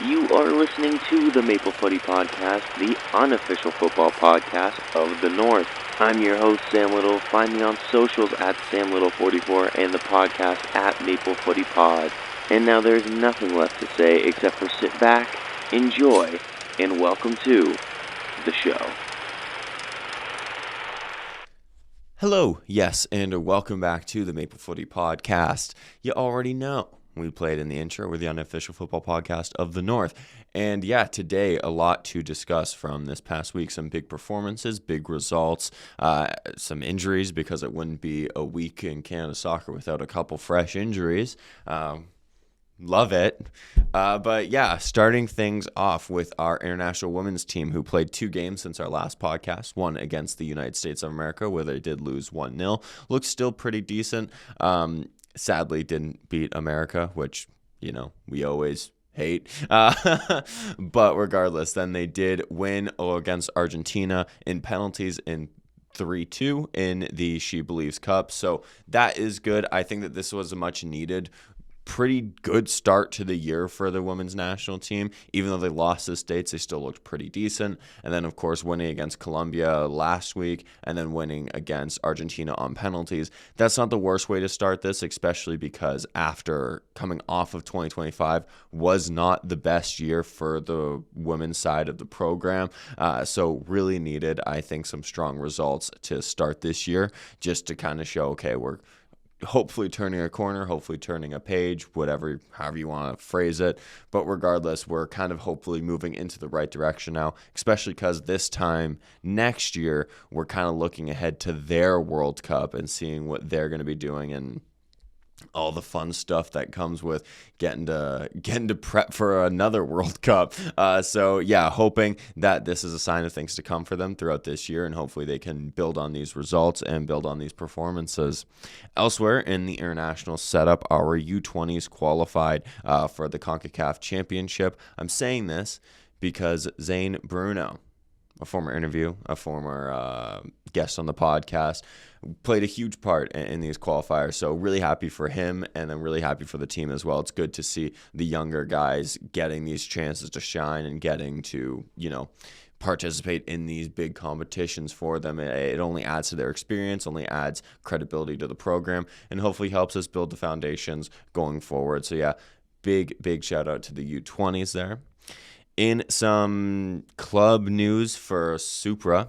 You are listening to the Maple Footy Podcast, the unofficial football podcast of the North. I'm your host, Sam Little. Find me on socials at SamLittle44 and the podcast at Maple Footy Pod. And now there's nothing left to say except for sit back, enjoy, and welcome to the show. Hello, yes, and welcome back to the Maple Footy Podcast. You already know we played in the intro. We're the unofficial football podcast of the North. And yeah, today a lot to discuss from this past week. Some big performances, big results, some injuries because it wouldn't be a week in Canada soccer without a couple fresh injuries. Love it. But yeah, starting things off with our international women's team who played 2 games since our last podcast, one against the United States of America where they did lose 1-0. Looks still pretty decent. Sadly didn't beat America, which, you know, we always hate. But regardless, then they did win against Argentina in penalties in 3-2 in the SheBelieves Cup. So that is good. I think that this was a much needed pretty good start to the year for the women's national team. Even though they lost the States, they still looked pretty decent. And then, of course, winning against Colombia last week and then winning against Argentina on penalties. That's not the worst way to start this, especially because after coming off of 2025 was not the best year for the women's side of the program. So really needed, I think, some strong results to start this year just to kind of show, okay, we're hopefully turning a corner, hopefully turning a page, however you want to phrase it. But regardless, we're kind of hopefully moving into the right direction now, especially because this time next year, we're kind of looking ahead to their World Cup and seeing what they're going to be doing and all the fun stuff that comes with getting to prep for another World Cup. So yeah, hoping that this is a sign of things to come for them throughout this year, and hopefully they can build on these results and build on these performances. Elsewhere in the international setup, our U20s qualified for the CONCACAF Championship. I'm saying this because Zane Bruno, a former guest on the podcast, played a huge part in these qualifiers. So really happy for him, and I'm really happy for the team as well. It's good to see the younger guys getting these chances to shine and getting to, participate in these big competitions for them. It only adds to their experience, only adds credibility to the program, and hopefully helps us build the foundations going forward. So yeah, big shout out to the U20s there. In some club news for Supra,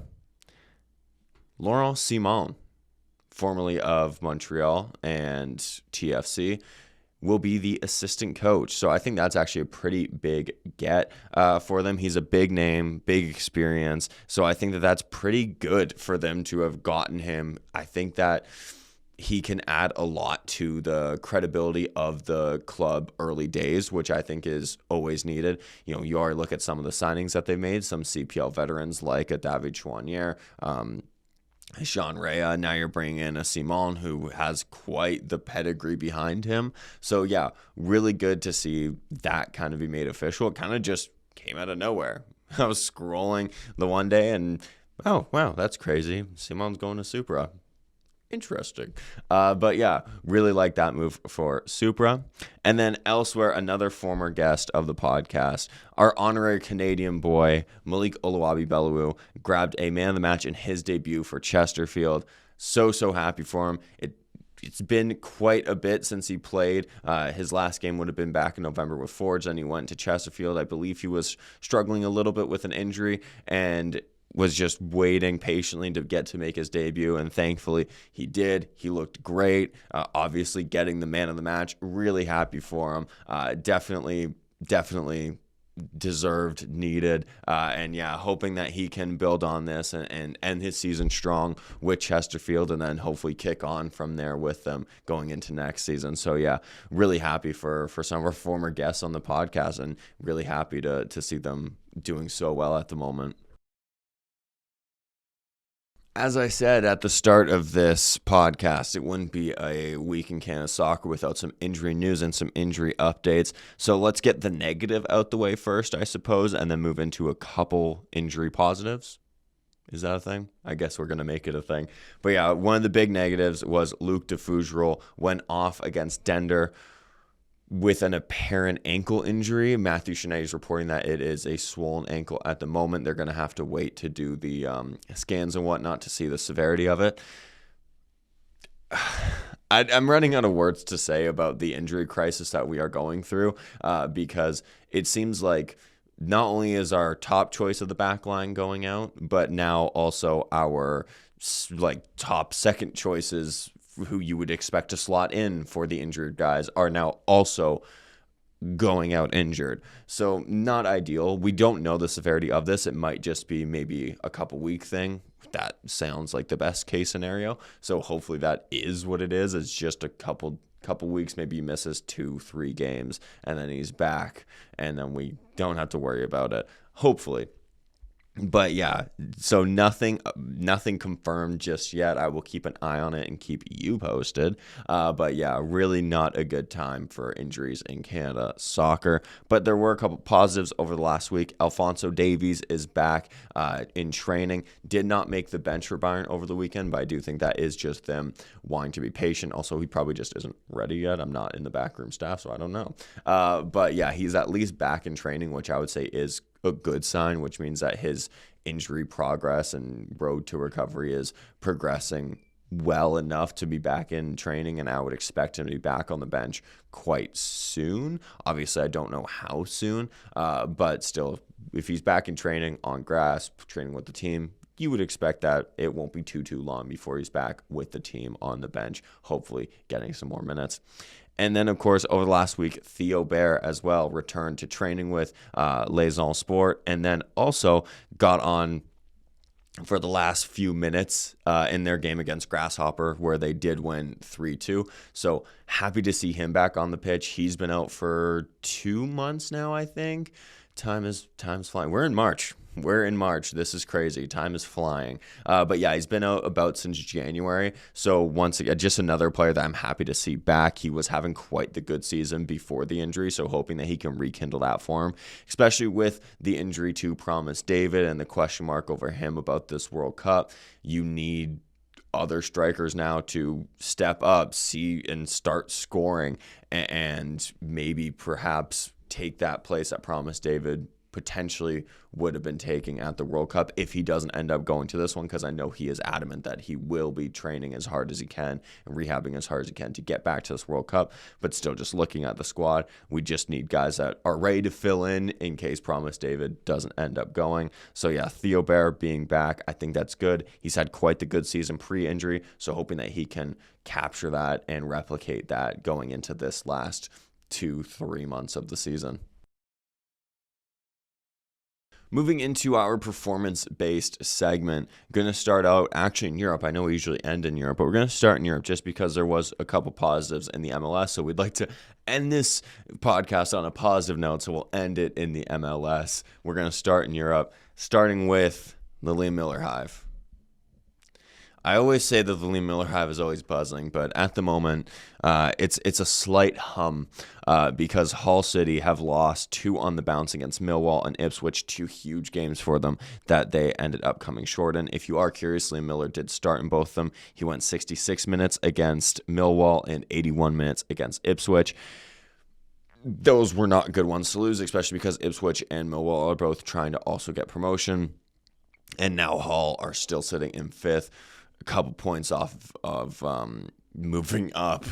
Laurent Simon, formerly of Montreal and TFC, will be the assistant coach. So I think that's actually a pretty big get for them. He's a big name, big experience. So I think that that's pretty good for them to have gotten him. I think that he can add a lot to the credibility of the club early days, which I think is always needed. You already look at some of the signings that they made, some CPL veterans like a David Chouanier, Jean Rea. Now you're bringing in a Simon who has quite the pedigree behind him. So yeah, really good to see that kind of be made official. It kind of just came out of nowhere. I was scrolling the one day and, oh, wow, that's crazy. Simon's going to Supra. Interesting. But yeah, really like that move for Supra. And then elsewhere, another former guest of the podcast, our honorary Canadian boy, Malik Oluwabi-Bellewu, grabbed a man of the match in his debut for Chesterfield. So happy for him. It's been quite a bit since he played. His last game would have been back in November with Forge, and he went to Chesterfield. I believe he was struggling a little bit with an injury and was just waiting patiently to get to make his debut, and thankfully he did. He looked great. Obviously getting the man of the match. Really happy for him. Definitely deserved, needed, and yeah, hoping that he can build on this and end his season strong with Chesterfield, and then hopefully kick on from there with them going into next season. So yeah, really happy for some of our former guests on the podcast, and really happy to see them doing so well at the moment. As I said at the start of this podcast, it wouldn't be a week in Canada soccer without some injury news and some injury updates. So let's get the negative out the way first, I suppose, and then move into a couple injury positives. Is that a thing? I guess we're going to make it a thing. But yeah, one of the big negatives was Luc de Fougerolles went off against Dender. with an apparent ankle injury. Matthew Cheney is reporting that it is a swollen ankle at the moment. They're going to have to wait to do the scans and whatnot to see the severity of it. I'm running out of words to say about the injury crisis that we are going through because it seems like not only is our top choice of the back line going out, but now also our top second choices who you would expect to slot in for the injured guys are now also going out injured. So not ideal. We don't know the severity of this. It might just be maybe a couple week thing. That sounds like the best case scenario. So hopefully that is what it is. It's just a couple weeks. Maybe he misses 2-3 games and then he's back and then we don't have to worry about it. Hopefully. But yeah, so nothing confirmed just yet. I will keep an eye on it and keep you posted. But yeah, really not a good time for injuries in Canada soccer. But there were a couple positives over the last week. Alphonso Davies is back in training. Did not make the bench for Bayern over the weekend, but I do think that is just them wanting to be patient. Also, he probably just isn't ready yet. I'm not in the backroom staff, so I don't know. But yeah, he's at least back in training, which I would say is a good sign, which means that his injury progress and road to recovery is progressing well enough to be back in training, and I would expect him to be back on the bench quite soon. Obviously, I don't know how soon, but still, if he's back in training on grass, training with the team, you would expect that it won't be too long before he's back with the team on the bench, hopefully getting some more minutes. And then, of course, over the last week, Theo Bair as well returned to training with Les Sport, and then also got on for the last few minutes in their game against Grasshopper, where they did win 3-2. So happy to see him back on the pitch. He's been out for 2 months now, I think. Time's flying. We're in March. This is crazy. Time is flying. But yeah, he's been out about since January. So once again, just another player that I'm happy to see back. He was having quite the good season before the injury, so hoping that he can rekindle that form, especially with the injury to Promise David and the question mark over him about this World Cup. You need other strikers now to step up, see and start scoring, and maybe perhaps take that place that Promise David potentially would have been taking at the World Cup if he doesn't end up going to this one, because I know he is adamant that he will be training as hard as he can and rehabbing as hard as he can to get back to this World Cup. But still, just looking at the squad, we just need guys that are ready to fill in case Promise David doesn't end up going. So yeah, Theo Bair being back, I think that's good. He's had quite the good season pre-injury, so hoping that he can capture that and replicate that going into this last 2-3 months of the season. Moving into our performance-based segment, going to start out actually in Europe. I know we usually end in Europe, but we're going to start in Europe just because there was a couple positives in the MLS. So we'd like to end this podcast on a positive note, so we'll end it in the MLS. We're going to start in Europe, starting with the Liam Miller Hive. I always say that the Liam Miller Hive is always buzzing, but at the moment, it's a slight hum because Hull City have lost 2 on the bounce against Millwall and Ipswich, 2 huge games for them that they ended up coming short in. If you are curious, Liam Miller did start in both of them. He went 66 minutes against Millwall and 81 minutes against Ipswich. Those were not good ones to lose, especially because Ipswich and Millwall are both trying to also get promotion, and now Hull are still sitting in 5th. A couple points off of moving up,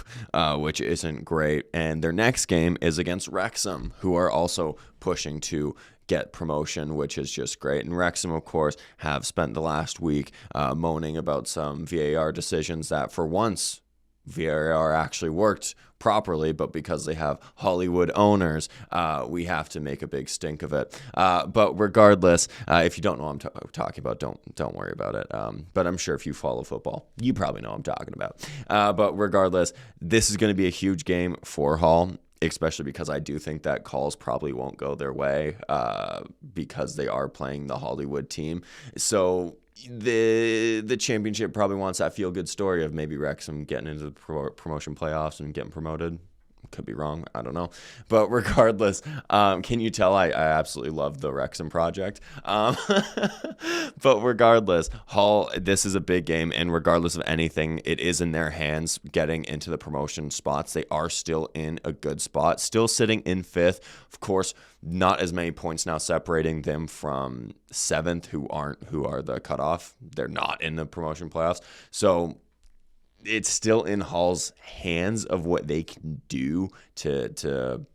which isn't great. And their next game is against Wrexham, who are also pushing to get promotion, which is just great. And Wrexham, of course, have spent the last week moaning about some VAR decisions that for once VAR actually worked properly, but because they have Hollywood owners, we have to make a big stink of it. But regardless, if you don't know what I'm talking about, don't worry about it. But I'm sure if you follow football, you probably know what I'm talking about. But regardless, this is going to be a huge game for Hull, especially because I do think that calls probably won't go their way because they are playing the Hollywood team. So the championship probably wants that feel-good story of maybe Wrexham getting into the promotion playoffs and getting promoted. Could be wrong. I don't know. But regardless, can you tell I absolutely love the Wrexham project? But regardless, Hull, this is a big game. And regardless of anything, it is in their hands getting into the promotion spots. They are still in a good spot, still sitting in 5th. Of course, not as many points now separating them from 7th, who are the cutoff. They're not in the promotion playoffs. So it's still in Hull's hands of what they can do to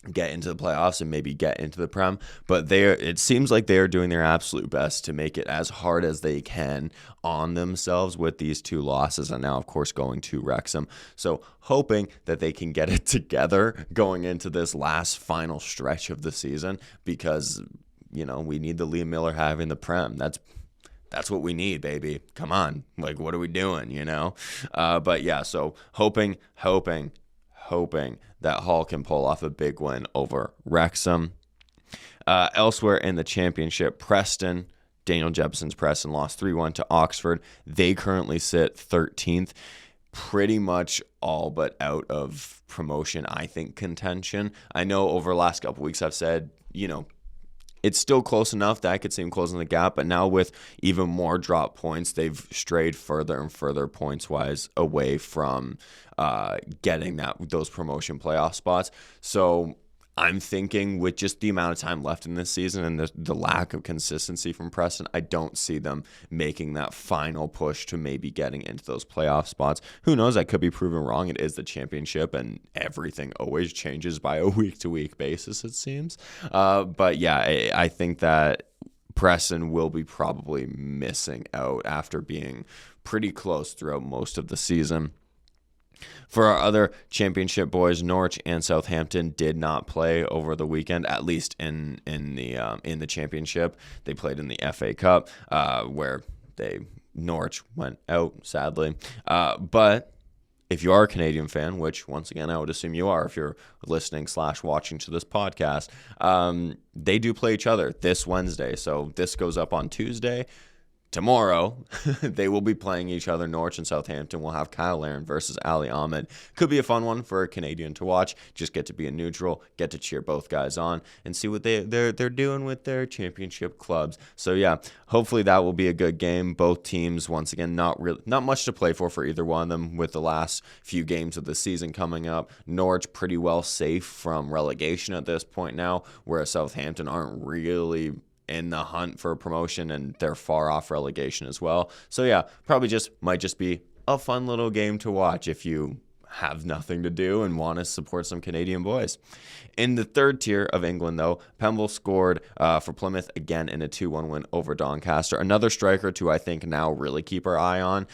get into the playoffs and maybe get into the Prem. But it seems like they are doing their absolute best to make it as hard as they can on themselves with these 2 losses, and now, of course, going to Wrexham. So hoping that they can get it together going into this last final stretch of the season, because, we need the Liam Miller having the Prem. That's what we need, baby. Come on. Like, what are we doing, But yeah, so hoping that Hull can pull off a big win over Wrexham. Elsewhere in the championship, Preston, Daniel Jepson's Preston lost 3-1 to Oxford. They currently sit 13th, pretty much all but out of promotion, I think, contention. I know over the last couple weeks I've said, it's still close enough that I could see them closing the gap, but now with even more drop points, they've strayed further and further points-wise away from getting those promotion playoff spots. So I'm thinking with just the amount of time left in this season and the lack of consistency from Preston, I don't see them making that final push to maybe getting into those playoff spots. Who knows? I could be proven wrong. It is the championship, and everything always changes by a week-to-week basis, it seems. But yeah, I think that Preston will be probably missing out after being pretty close throughout most of the season. For our other championship boys, Norwich and Southampton did not play over the weekend, at least in the championship. They played in the FA Cup, where Norwich went out, sadly. But if you are a Canadian fan, which once again I would assume you are if you're listening/watching to this podcast, they do play each other this Wednesday. So this goes up on Tuesday. Tomorrow, they will be playing each other. Norwich and Southampton will have Kyle Larin versus Ali Ahmed. Could be a fun one for a Canadian to watch. Just get to be a neutral, get to cheer both guys on, and see what they're doing with their championship clubs. So yeah, hopefully that will be a good game. Both teams, once again, not much to play for either one of them with the last few games of the season coming up. Norwich pretty well safe from relegation at this point now, whereas Southampton aren't really in the hunt for promotion, and they're far off relegation as well. So yeah, probably might just be a fun little game to watch if you have nothing to do and want to support some Canadian boys. In the third tier of England, though, Pemble scored for Plymouth again in a 2-1 win over Doncaster. Another striker to, I think, now really keep our eye on,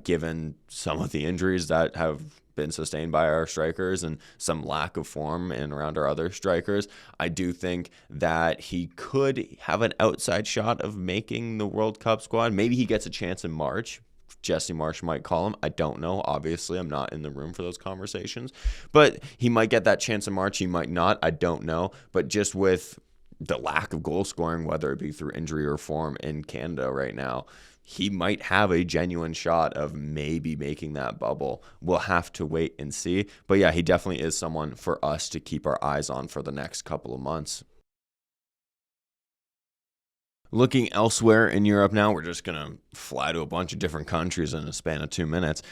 given some of the injuries that have been sustained by our strikers and some lack of form in around our other strikers. I do think that he could have an outside shot of making the World Cup squad. Maybe he gets a chance in March. Jesse Marsch might call him. I don't know. Obviously, I'm not in the room for those conversations. But he might get that chance in March. He might not. I don't know. But just with the lack of goal scoring, whether it be through injury or form in Canada right now, he might have a genuine shot of maybe making that bubble. We'll have to wait and see. But yeah, he definitely is someone for us to keep our eyes on for the next couple of months. Looking elsewhere in Europe now, we're just going to fly to a bunch of different countries in a span of 2 minutes.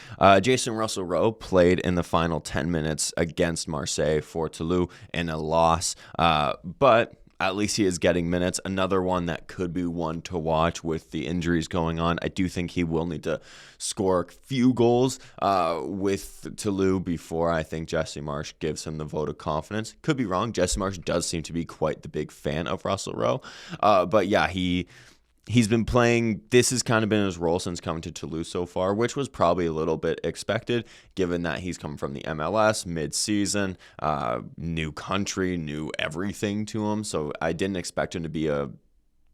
Jason Russell-Rowe played in the final 10 minutes against Marseille for Toulouse in a loss, but at least he is getting minutes. Another one that could be one to watch with the injuries going on. I do think he will need to score a few goals with Toulouse before I think Jesse Marsch gives him the vote of confidence. Could be wrong. Jesse Marsch does seem to be quite the big fan of Russell-Rowe. But yeah, he's been playing. This has kind of been his role since coming to Toulouse so far, which was probably a little bit expected, given that he's come from the MLS mid-season, new country, new everything to him. So I didn't expect him to be a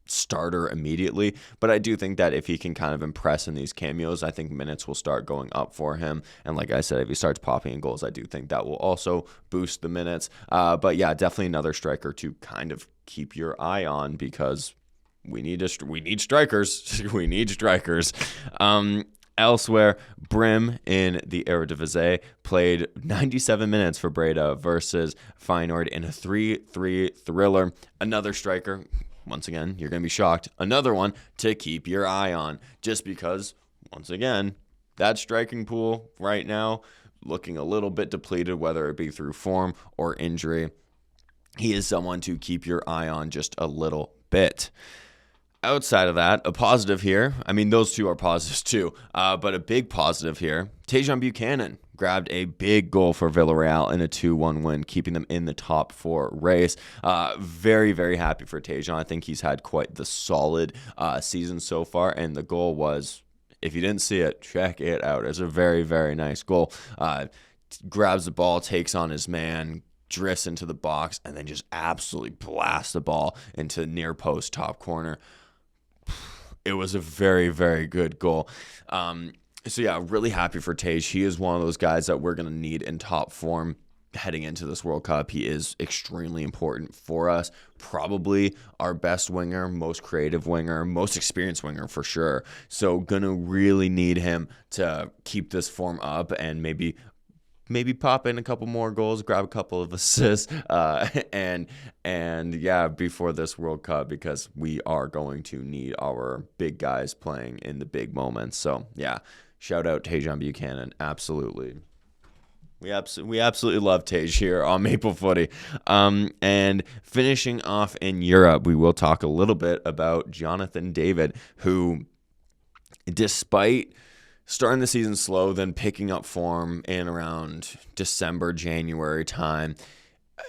starter immediately, but I do think that if he can kind of impress in these cameos, I think minutes will start going up for him. And like I said, if he starts popping in goals, I do think that will also boost the minutes. But yeah, definitely another striker to kind of keep your eye on, because we need strikers. We need strikers. Elsewhere, Brim in the Eredivisie played 97 minutes for Breda versus Feyenoord in a 3-3 thriller. Another striker, once again, you're going to be shocked, another one to keep your eye on, just because, once again, that striking pool right now looking a little bit depleted, whether it be through form or injury. He is someone to keep your eye on just a little bit. Outside of that, a positive here. I mean, those two are positives too, but a big positive here. Tajon Buchanan grabbed a big goal for Villarreal in a 2-1 win, keeping them in the top 4 race. Very, very happy for Tajon. I think he's had quite the solid season so far, and the goal was, if you didn't see it, check it out. It's a very, very nice goal. Grabs the ball, takes on his man, drifts into the box, and then just absolutely blasts the ball into near post top corner. It was a very, very good goal. So yeah, really happy for Tage. He is one of those guys that we're going to need in top form heading into this World Cup. He is extremely important for us. Probably our best winger, most creative winger, most experienced winger for sure. So going to really need him to keep this form up and maybe pop in a couple more goals, grab a couple of assists, and yeah, before this World Cup, because we are going to need our big guys playing in the big moments. So yeah, shout out Tajon Buchanan, absolutely. We absolutely love Tage here on Maple Footy. And finishing off in Europe, we will talk a little bit about Jonathan David, who, despite starting the season slow, then picking up form in around December, January time,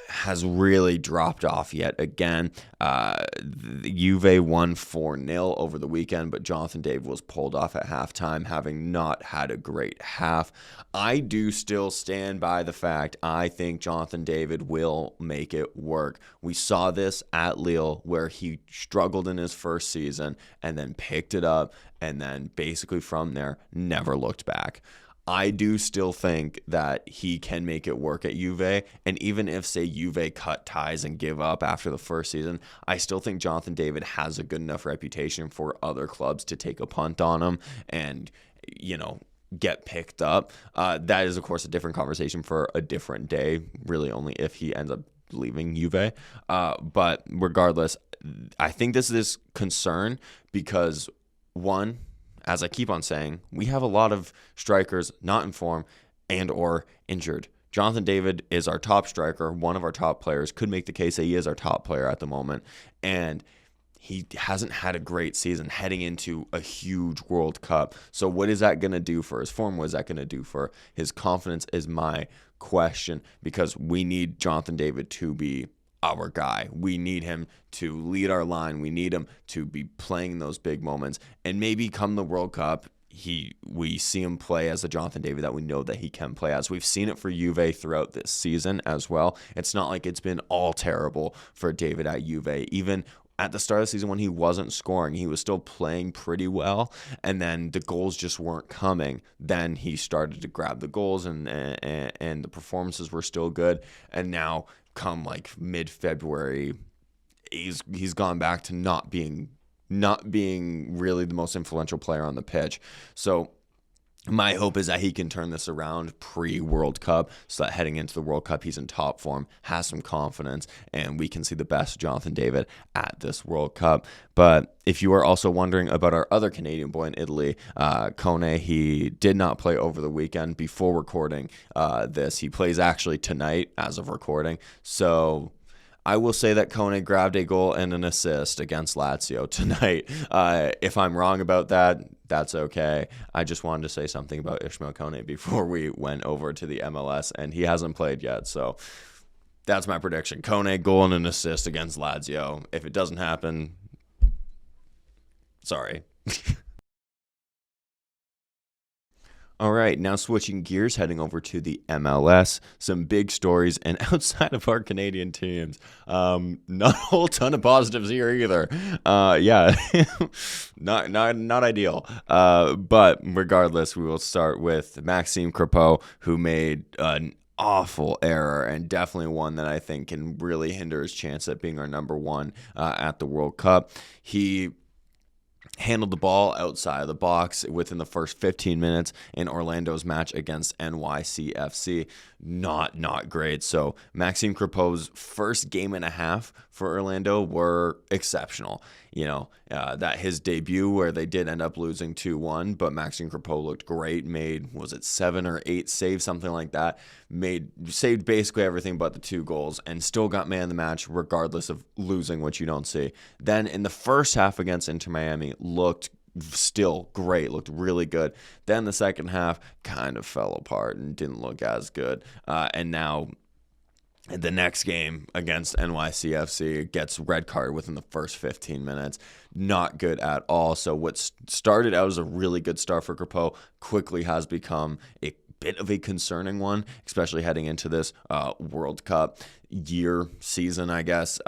has really dropped off yet again. The Juve won 4-0 over the weekend, but Jonathan David was pulled off at halftime, having not had a great half. I do still stand by the fact I think Jonathan David will make it work. We saw this at Lille, where he struggled in his first season and then picked it up, and then basically from there never looked back. I do still think that he can make it work at Juve, and even if, say, Juve cut ties and give up after the first season, I still think Jonathan David has a good enough reputation for other clubs to take a punt on him and, get picked up. That is, of course, a different conversation for a different day, really only if he ends up leaving Juve. But regardless, I think this is concern because, one, as I keep on saying, we have a lot of strikers not in form and or injured. Jonathan David is our top striker, one of our top players, could make the case that he is our top player at the moment, and he hasn't had a great season heading into a huge World Cup. So what is that going to do for his form? What is that going to do for his confidence is my question, because we need Jonathan David to be our guy. We need him to lead our line. We need him to be playing those big moments. And maybe come the World Cup, we see him play as a Jonathan David that we know that he can play as. We've seen it for Juve throughout this season as well. It's not like it's been all terrible for David at Juve. Even at the start of the season when he wasn't scoring, he was still playing pretty well, and then the goals just weren't coming. Then he started to grab the goals, and the performances were still good. And now, come like mid-February, he's gone back to not being really the most influential player on the pitch. So my hope is that he can turn this around pre-World Cup, so that heading into the World Cup, he's in top form, has some confidence, and we can see the best Jonathan David at this World Cup. But if you are also wondering about our other Canadian boy in Italy, Kone, he did not play over the weekend before recording this. He plays actually tonight as of recording. So I will say that Kone grabbed a goal and an assist against Lazio tonight. If I'm wrong about that, that's okay. I just wanted to say something about Ishmael Kone before we went over to the MLS, and he hasn't played yet. So that's my prediction. Kone, goal and an assist against Lazio. If it doesn't happen, sorry. All right, now switching gears, heading over to the MLS. Some big stories, and outside of our Canadian teams, not a whole ton of positives here either. Yeah, not ideal. But regardless, we will start with Maxime Crepeau, who made an awful error, and definitely one that I think can really hinder his chance at being our number one at the World Cup. He handled the ball outside of the box within the first 15 minutes in Orlando's match against NYCFC. Not great. So Maxime Crepeau's first game and a half for Orlando were exceptional. That his debut where they did end up losing 2-1, but Maxime Crepeau looked great, made, was it 7 or 8 saves, something like that, saved basically everything but the 2 goals, and still got man of the match regardless of losing, which you don't see. Then in the first half against Inter Miami, looked still great, looked really good. Then the second half kind of fell apart and didn't look as good. And now the next game against NYCFC gets red card within the first 15 minutes. Not good at all. So what started out as a really good start for Crepeau quickly has become a bit of a concerning one, especially heading into this World Cup season, I guess.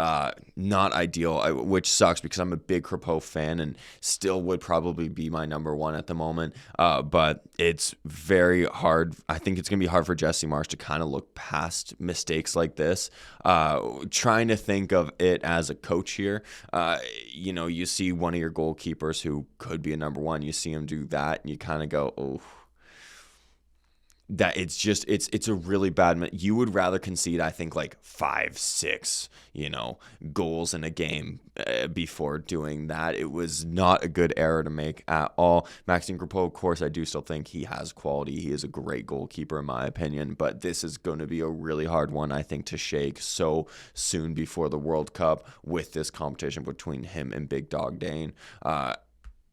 Not ideal, which sucks because I'm a big Crepeau fan and still would probably be my number one at the moment. But it's very hard. I think it's going to be hard for Jesse Marsch to kind of look past mistakes like this. Trying to think of it as a coach here. You see one of your goalkeepers who could be a number one. You see him do that and you kind of go, oh, that it's a really bad. You would rather concede, I think, like 5-6, goals in a game before doing that. It was not a good error to make at all. Maxime Crepeau, of course, I do still think he has quality. He is a great goalkeeper in my opinion, but this is going to be a really hard one, I think, to shake so soon before the World Cup with this competition between him and Big Dog Dane.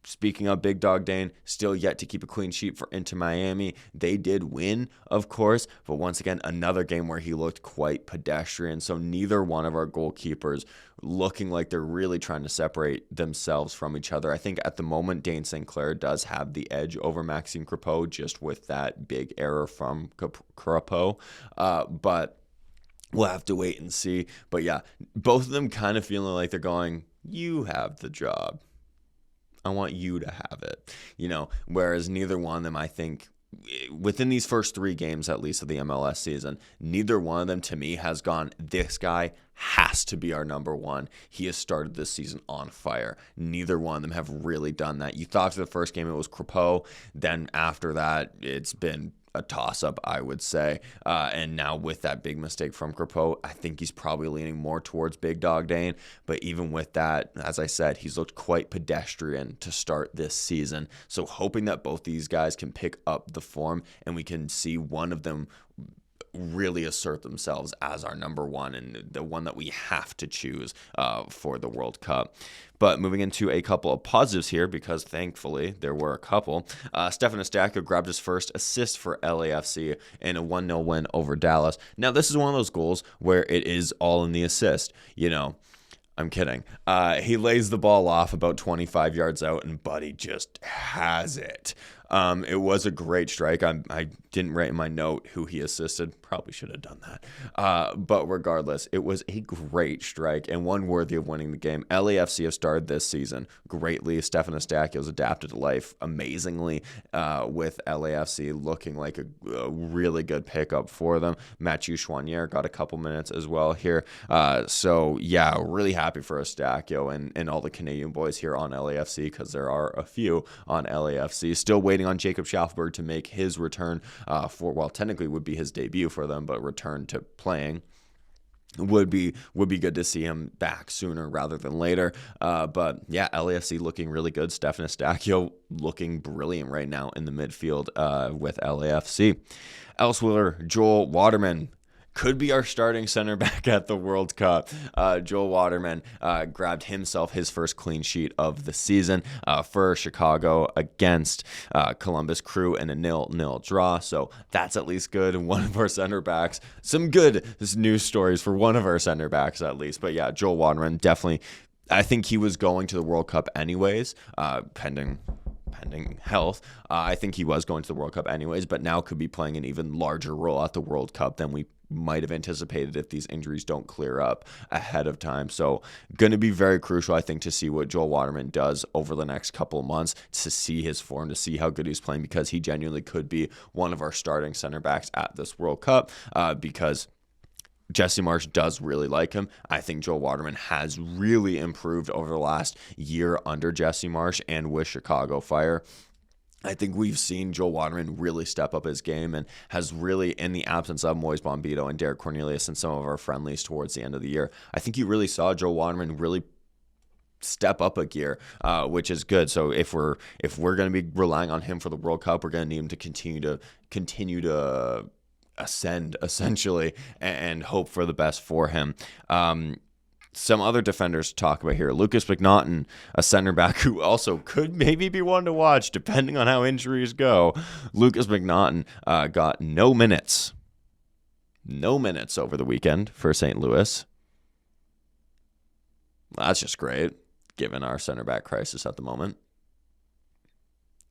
Speaking of Big Dog Dane, still yet to keep a clean sheet for Inter Miami. They did win, of course, but once again, another game where he looked quite pedestrian. So neither one of our goalkeepers looking like they're really trying to separate themselves from each other. I think at the moment, Dane Sinclair does have the edge over Maxime Crepeau just with that big error from Crepeau. But we'll have to wait and see. But yeah, both of them kind of feeling like they're going, you have the job. I want you to have it, whereas neither one of them, I think, within these first 3 games, at least of the MLS season, neither one of them to me has gone, this guy has to be our number one. He has started this season on fire. Neither one of them have really done that. You thought for the first game it was Crepeau. Then after that, it's been a toss-up, I would say. And now with that big mistake from Crepeau, I think he's probably leaning more towards Big Dog Dane. But even with that, as I said, he's looked quite pedestrian to start this season. So hoping that both these guys can pick up the form and we can see one of them really assert themselves as our number one and the one that we have to choose for the World Cup. But moving into a couple of positives here, because thankfully there were a couple. Stefan Eustáquio grabbed his first assist for LAFC in a 1-0 win over Dallas. Now, this is one of those goals where it is all in the assist. I'm kidding. He lays the ball off about 25 yards out, and Buddy just has it. It was a great strike. I didn't write in my note who he assisted. Probably should have done that. But regardless, it was a great strike and one worthy of winning the game. LAFC have started this season greatly. Stefan Eustáquio has adapted to life amazingly with LAFC looking like a really good pickup for them. Mathieu Choinière got a couple minutes as well here. So, yeah, really happy for Eustáquio and all the Canadian boys here on LAFC because there are a few on LAFC. Still waiting on Jacob Schaffelberg to make his return technically would be his debut for them, but return to playing. Would be good to see him back sooner rather than later. But yeah, LAFC looking really good. Stefan Eustáquio looking brilliant right now in the midfield with LAFC. Elsewhere, Joel Waterman could be our starting center back at the World Cup. Joel Waterman grabbed himself his first clean sheet of the season for Chicago against Columbus Crew in a 0-0 draw. So that's at least good. One of our center backs. Some good news stories for one of our center backs at least. But yeah, Joel Waterman definitely. I think he was going to the World Cup anyways, pending health. I think he was going to the World Cup anyways, but now could be playing an even larger role at the World Cup than we might have anticipated if these injuries don't clear up ahead of time. So going to be very crucial, I think, to see what Joel Waterman does over the next couple of months, to see his form, to see how good he's playing, because he genuinely could be one of our starting center backs at this World Cup because Jesse Marsch does really like him. I think Joel Waterman has really improved over the last year under Jesse Marsch and with Chicago Fire. I think we've seen Joel Waterman really step up his game and has really, in the absence of Moise Bombito and Derek Cornelius and some of our friendlies towards the end of the year, I think you really saw Joel Waterman really step up a gear, which is good. So if we're going to be relying on him for the World Cup, we're going to need him to continue to ascend essentially and hope for the best for him. Some other defenders to talk about here. Lucas McNaughton, a center back who also could maybe be one to watch depending on how injuries go. Lucas McNaughton got no minutes over the weekend for St. Louis. Well, that's just great given our center back crisis at the moment.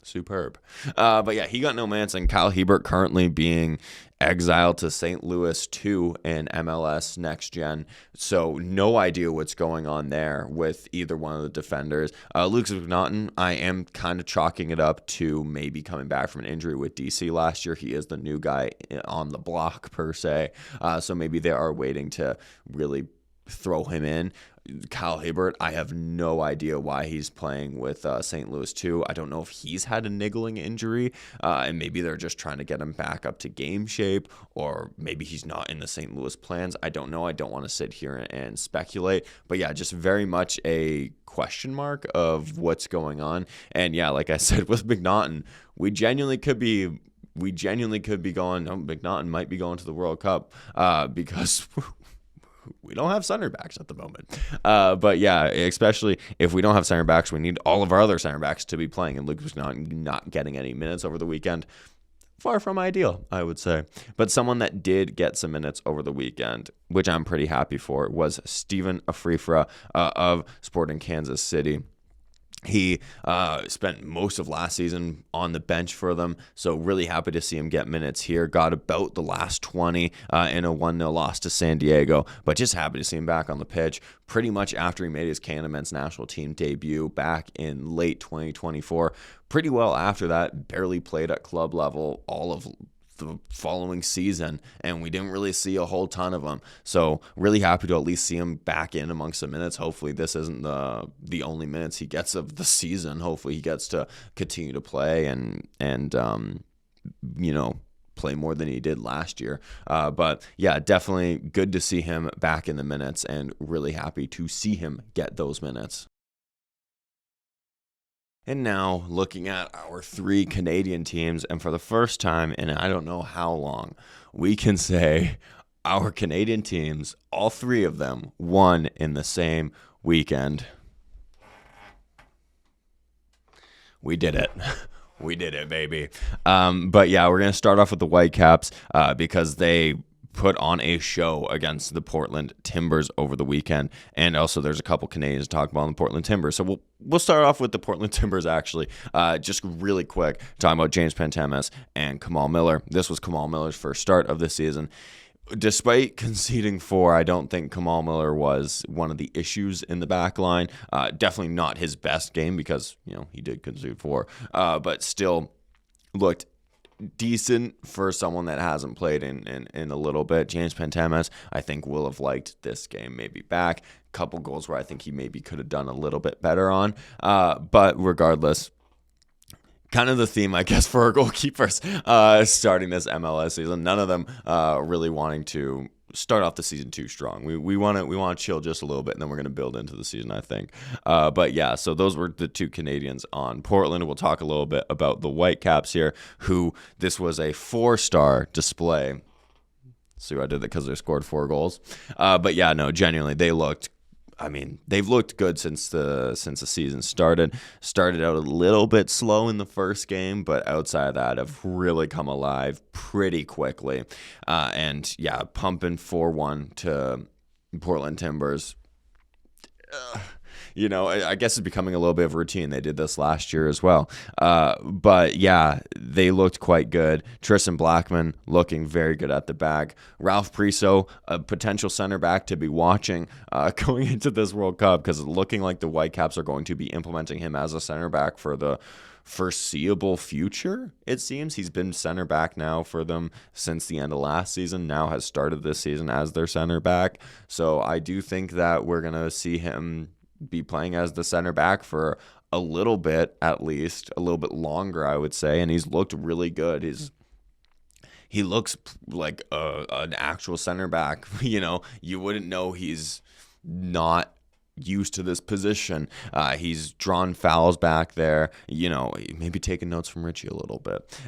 Superb. But yeah, he got no minutes, and Kyle Hebert currently being exiled to St. Louis 2 in MLS Next Gen. So no idea what's going on there with either one of the defenders. Lucas McNaughton, I am kind of chalking it up to maybe coming back from an injury with DC last year. He is the new guy on the block per se. So maybe they are waiting to really throw him in. Kyle Hebert, I have no idea why he's playing with St. Louis 2. I don't know if he's had a niggling injury, and maybe they're just trying to get him back up to game shape, or maybe he's not in the St. Louis plans. I don't know. I don't want to sit here and speculate. But yeah, just very much a question mark of what's going on. And yeah, like I said, with McNaughton, we genuinely could be going, McNaughton might be going to the World Cup because we don't have center backs at the moment. But yeah, especially if we don't have center backs, we need all of our other center backs to be playing. And Lucas not getting any minutes over the weekend. Far from ideal, I would say. But someone that did get some minutes over the weekend, which I'm pretty happy for, was Steven Afrifra of Sporting Kansas City. He spent most of last season on the bench for them, so really happy to see him get minutes here. Got about the last 20 in a 1-0 loss to San Diego, but just happy to see him back on the pitch pretty much after he made his Canada men's national team debut back in late 2024. Pretty well after that, barely played at club level all of the following season, and we didn't really see a whole ton of them. So really happy to at least see him back in amongst the minutes. Hopefully this isn't the only minutes he gets of the season. Hopefully he gets to continue to play and play more than he did last year. But yeah, definitely good to see him back in the minutes, and really happy to see him get those minutes. And now looking at our 3 Canadian teams, and for the first time in I don't know how long, we can say our Canadian teams, all 3 of them, won in the same weekend. We did it. We did it, baby. But yeah, we're going to start off with the Whitecaps because they put on a show against the Portland Timbers over the weekend, and also there's a couple Canadians to talk about on the Portland Timbers. So we'll start off with the Portland Timbers actually, just really quick, talking about James Pantemis and Kamal Miller. This was Kamal Miller's first start of the season. Despite conceding 4, I don't think Kamal Miller was one of the issues in the back line. Definitely not his best game because he did concede 4, but still looked decent for someone that hasn't played in a little bit. James Pantemis, I think, will have liked this game maybe back. Couple goals where I think he maybe could have done a little bit better on. But regardless, kind of the theme, I guess, for our goalkeepers starting this MLS season. None of them really wanting to start off the season too strong. We want to chill just a little bit, and then we're going to build into the season, I think. But yeah, so those were the 2 Canadians on Portland. We'll talk a little bit about the Whitecaps here, who this was a 4-star display. See what I did that because they scored 4 goals. But yeah, no, genuinely, they've looked good since the season started. Started out a little bit slow in the first game, but outside of that, have really come alive pretty quickly. And yeah, pumping 4-1 to Portland Timbers. I guess it's becoming a little bit of a routine. They did this last year as well. But yeah, they looked quite good. Tristan Blackman looking very good at the back. Ralph Priso, a potential center back to be watching going into this World Cup, because it's looking like the Whitecaps are going to be implementing him as a center back for the foreseeable future, it seems. He's been center back now for them since the end of last season, now has started this season as their center back. So I do think that we're going to see him be playing as the center back for a little bit, at least a little bit longer, I would say. And he's looked really good. He looks like an actual center back. You wouldn't know he's not used to this position. He's drawn fouls back there, maybe taking notes from Richie a little bit.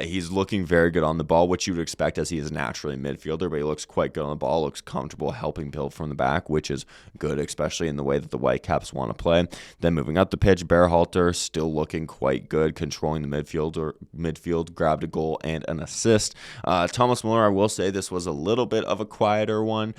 He's looking very good on the ball, which you would expect as he is naturally a midfielder, but he looks quite good on the ball, looks comfortable helping build from the back, which is good, especially in the way that the Whitecaps want to play. Then moving up the pitch, Berhalter still looking quite good, controlling the midfield, grabbed a goal and an assist. Thomas Muller, I will say this was a little bit of a quieter one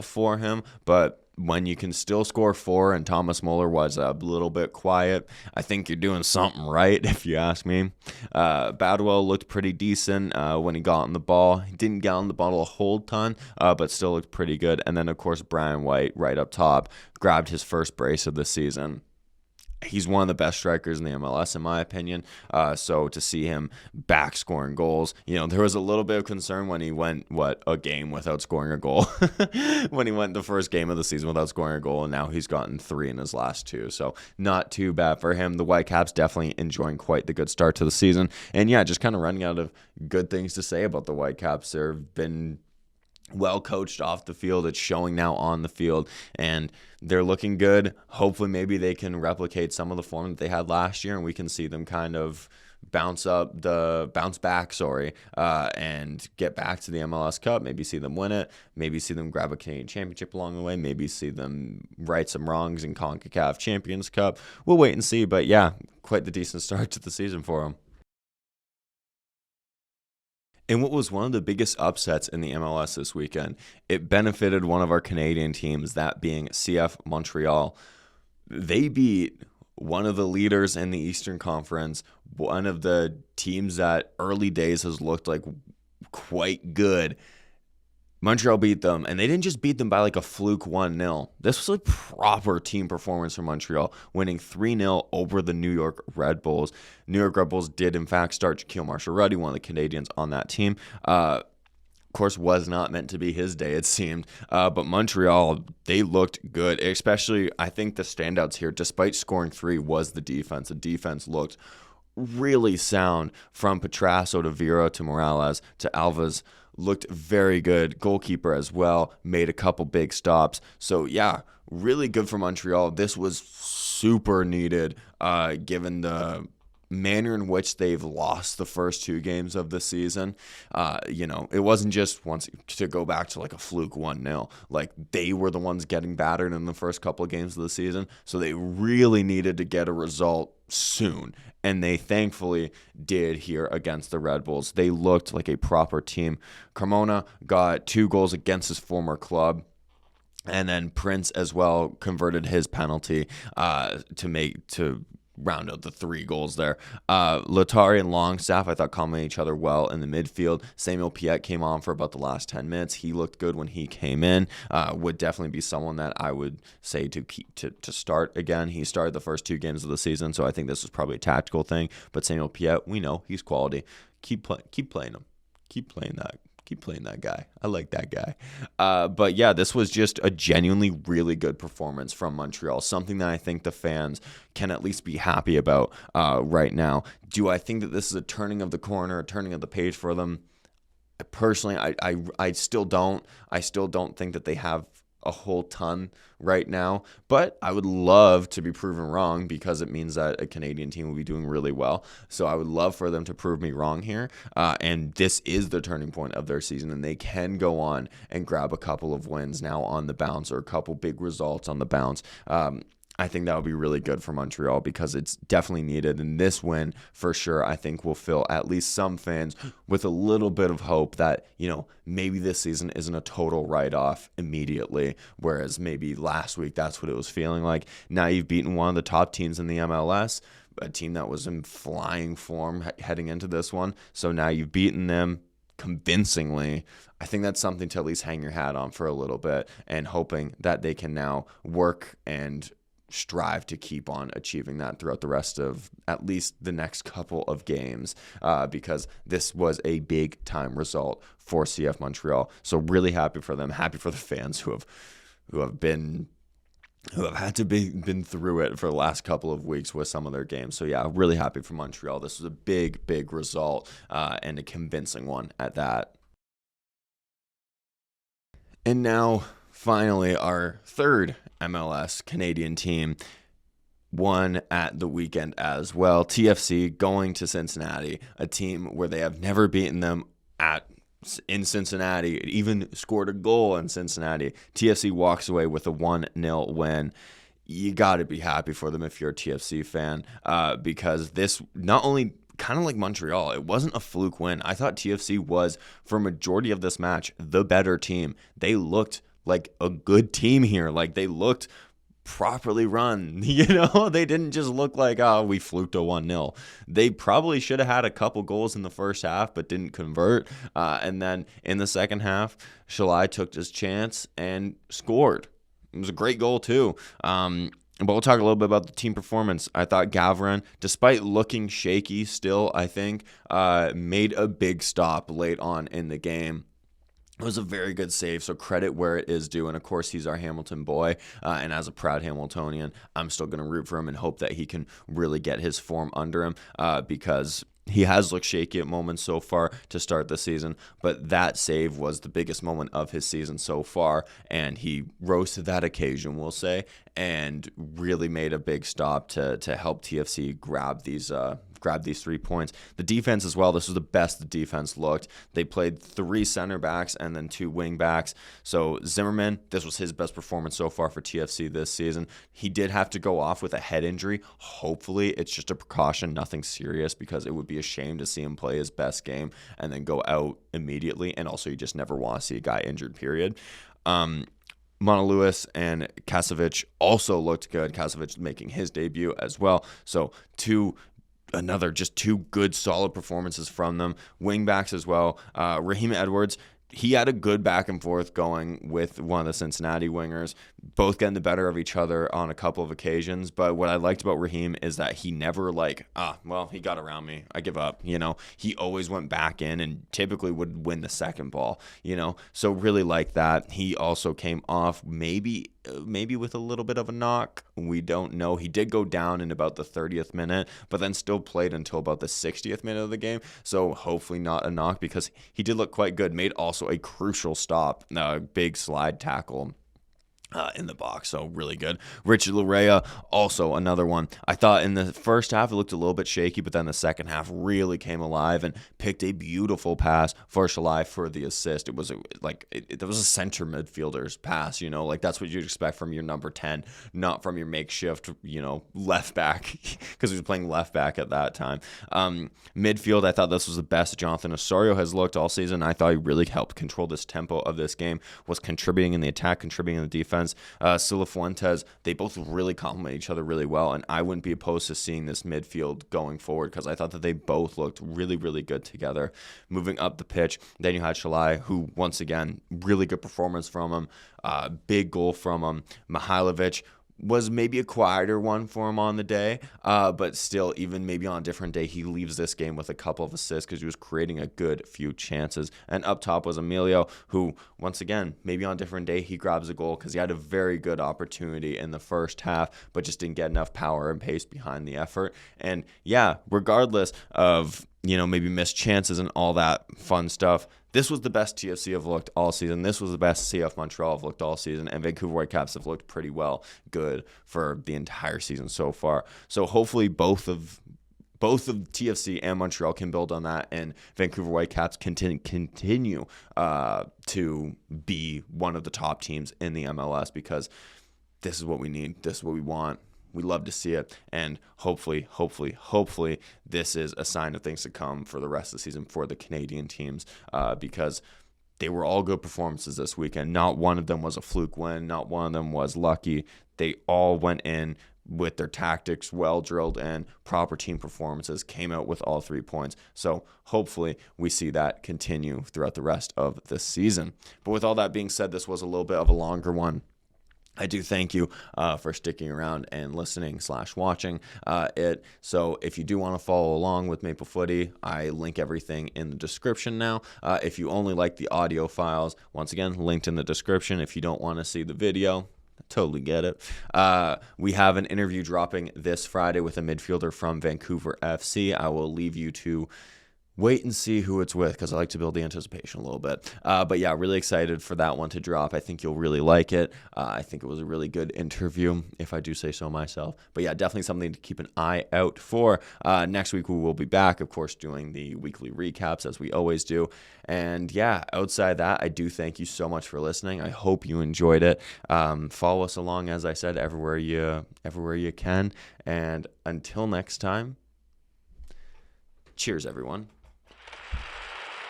for him, but when you can still score 4 and Thomas Muller was a little bit quiet, I think you're doing something right, if you ask me. Badwell looked pretty decent when he got on the ball. He didn't get on the ball a whole ton, but still looked pretty good. And then, of course, Brian White right up top grabbed his first brace of the season. He's one of the best strikers in the MLS, in my opinion. So to see him back scoring goals, there was a little bit of concern when he went, a game without scoring a goal. When he went the first game of the season without scoring a goal, and now he's gotten 3 in his last 2. So not too bad for him. The Whitecaps definitely enjoying quite the good start to the season. And yeah, just kind of running out of good things to say about the Whitecaps. They've been well coached off the field. It's showing now on the field, and they're looking good. Hopefully maybe they can replicate some of the form that they had last year, and we can see them kind of bounce back, and get back to the MLS Cup. Maybe see them win it, maybe see them grab a Canadian championship along the way, maybe see them right some wrongs in CONCACAF Champions Cup. We'll wait and see, but yeah, quite the decent start to the season for them. And what was one of the biggest upsets in the MLS this weekend, it benefited one of our Canadian teams, that being CF Montreal. They beat one of the leaders in the Eastern Conference, one of the teams that early days has looked like quite good. Montreal beat them, and they didn't just beat them by like a fluke 1-0. This was a proper team performance from Montreal, winning 3-0 over the New York Red Bulls. New York Red Bulls did, in fact, start Shaquille Marshall-Ruddy, one of the Canadians on that team. Of course, was not meant to be his day, it seemed. But Montreal, they looked good, especially, I think the standouts here, despite scoring 3, was the defense. The defense looked really sound, from Petrasso to Vera to Morales to Alves. Looked very good. Goalkeeper as well. Made a couple big stops. So, yeah, really good for Montreal. This was super needed given the manner in which they've lost the first 2 games of the season. It wasn't just once to go back to like a fluke 1-0. Like, they were the ones getting battered in the first couple of games of the season. So they really needed to get a result soon. And they thankfully did here against the Red Bulls. They looked like a proper team. Carmona got 2 goals against his former club. And then Prince as well converted his penalty to round out the 3 goals there. Latari and Longstaff, I thought, complemented each other well in the midfield. Samuel Piette came on for about the last 10 minutes. He looked good when he came in. Would definitely be someone that I would say to start again. He started the first 2 games of the season, so I think this was probably a tactical thing. But Samuel Piette, we know he's quality. Keep playing him. Keep playing that guy. I like that guy. But yeah, this was just a genuinely really good performance from Montreal. Something that I think the fans can at least be happy about right now. Do I think that this is a turning of the corner, a turning of the page for them? Personally, I still don't. I still don't think that they have a whole ton right now, but I would love to be proven wrong, because it means that a Canadian team will be doing really well. So I would love for them to prove me wrong here, and this is the turning point of their season, and they can go on and grab a couple of wins now on the bounce, or a couple big results on the bounce. I think that would be really good for Montreal, because it's definitely needed. And this win, for sure, I think will fill at least some fans with a little bit of hope that, maybe this season isn't a total write-off immediately, whereas maybe last week that's what it was feeling like. Now you've beaten one of the top teams in the MLS, a team that was in flying form heading into this one. So now you've beaten them convincingly. I think that's something to at least hang your hat on for a little bit, and hoping that they can now work and strive to keep on achieving that throughout the rest of at least the next couple of games, because this was a big time result for CF Montreal. So really happy for them, happy for the fans who have had to been through it for the last couple of weeks with some of their games. So yeah, really happy for Montreal. This was a big result, and a convincing one at that. And now, finally, our third MLS Canadian team won at the weekend as well. TFC going to Cincinnati, a team where they have never beaten them in Cincinnati. It even scored a goal in Cincinnati. TFC walks away with a 1-0 win. You got to be happy for them if you're a TFC fan, because this not only kind of like Montreal, it wasn't a fluke win. I thought TFC was, for a majority of this match, the better team. They looked like a good team here. Like, they looked properly run. They didn't just look like, oh, we fluked a 1-0. They probably should have had a couple goals in the first half, but didn't convert. And then in the second half, Shalai took his chance and scored. It was a great goal, too. But we'll talk a little bit about the team performance. I thought Gavran, despite looking shaky still, I think, made a big stop late on in the game. It was a very good save, so credit where it is due. And, of course, he's our Hamilton boy. And as a proud Hamiltonian, I'm still going to root for him and hope that he can really get his form under him, because he has looked shaky at moments so far to start the season, but that save was the biggest moment of his season so far, and he rose to that occasion, we'll say, and really made a big stop to help TFC grab these 3 points. The defense as well, this was the best the defense looked. They played 3 center backs and then 2 wing backs. So Zimmerman, this was his best performance so far for TFC this season. He did have to go off with a head injury. Hopefully it's just a precaution, nothing serious, because it would be a shame to see him play his best game and then go out immediately. And also, you just never want to see a guy injured, period. Monolewis and Kasovic also looked good. Kasovic making his debut as well. So two good, solid performances from them. Wingbacks as well. Raheem Edwards, he had a good back and forth going with one of the Cincinnati wingers, both getting the better of each other on a couple of occasions. But what I liked about Raheem is that he never he got around me, I give up. He always went back in and typically would win the second ball, so really like that. He also came off maybe with a little bit of a knock. We don't know. He did go down in about the 30th minute, but then still played until about the 60th minute of the game. So hopefully not a knock, because he did look quite good. Made also a crucial stop, a big slide tackle in the box, so really good. Richard Larea, also another one. I thought in the first half it looked a little bit shaky, but then the second half really came alive and picked a beautiful pass for Shalai for the assist. It was it was a center midfielder's pass, that's what you'd expect from your number 10, not from your makeshift, left back, because he was playing left back at that time. Midfield, I thought this was the best Jonathan Osorio has looked all season. I thought he really helped control this tempo of this game, was contributing in the attack, contributing in the defense. Sila Fuentes, they both really complement each other really well, and I wouldn't be opposed to seeing this midfield going forward, because I thought that they both looked really, really good together. Moving up the pitch, then you had Shalai, who, once again, really good performance from him, big goal from him. Mihailovic was maybe a quieter one for him on the day, but still, even maybe on a different day, he leaves this game with a couple of assists because he was creating a good few chances. And up top was Emilio, who, once again, maybe on a different day, he grabs a goal because he had a very good opportunity in the first half, but just didn't get enough power and pace behind the effort. And yeah, regardless of, maybe missed chances and all that fun stuff, this was the best TFC have looked all season. This was the best CF Montreal have looked all season, and Vancouver Whitecaps have looked pretty good for the entire season so far. So hopefully both of TFC and Montreal can build on that, and Vancouver Whitecaps continue to be one of the top teams in the MLS, because this is what we need. This is what we want. We love to see it, and hopefully, this is a sign of things to come for the rest of the season for the Canadian teams, because they were all good performances this weekend. Not one of them was a fluke win. Not one of them was lucky. They all went in with their tactics well drilled and proper team performances, came out with all 3 points. So hopefully we see that continue throughout the rest of the season. But with all that being said, this was a little bit of a longer one. I do thank you for sticking around and listening/watching it. So if you do want to follow along with Maple Footy, I link everything in the description now. If you only like the audio files, once again, linked in the description. If you don't want to see the video, totally get it. We have an interview dropping this Friday with a midfielder from Vancouver FC. I will leave you to wait and see who it's with because I like to build the anticipation a little bit. But yeah, really excited for that one to drop. I think you'll really like it. I think it was a really good interview, if I do say so myself. But yeah, definitely something to keep an eye out for. Next week we will be back, of course, doing the weekly recaps as we always do. And yeah, outside that, I do thank you so much for listening. I hope you enjoyed it. Follow us along, as I said, everywhere you can. And until next time, cheers, everyone.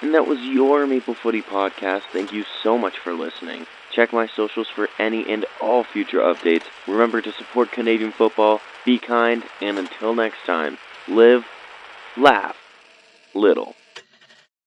And that was your Maple Footy podcast. Thank you so much for listening. Check my socials for any and all future updates. Remember to support Canadian football, be kind, and until next time, live, laugh, little.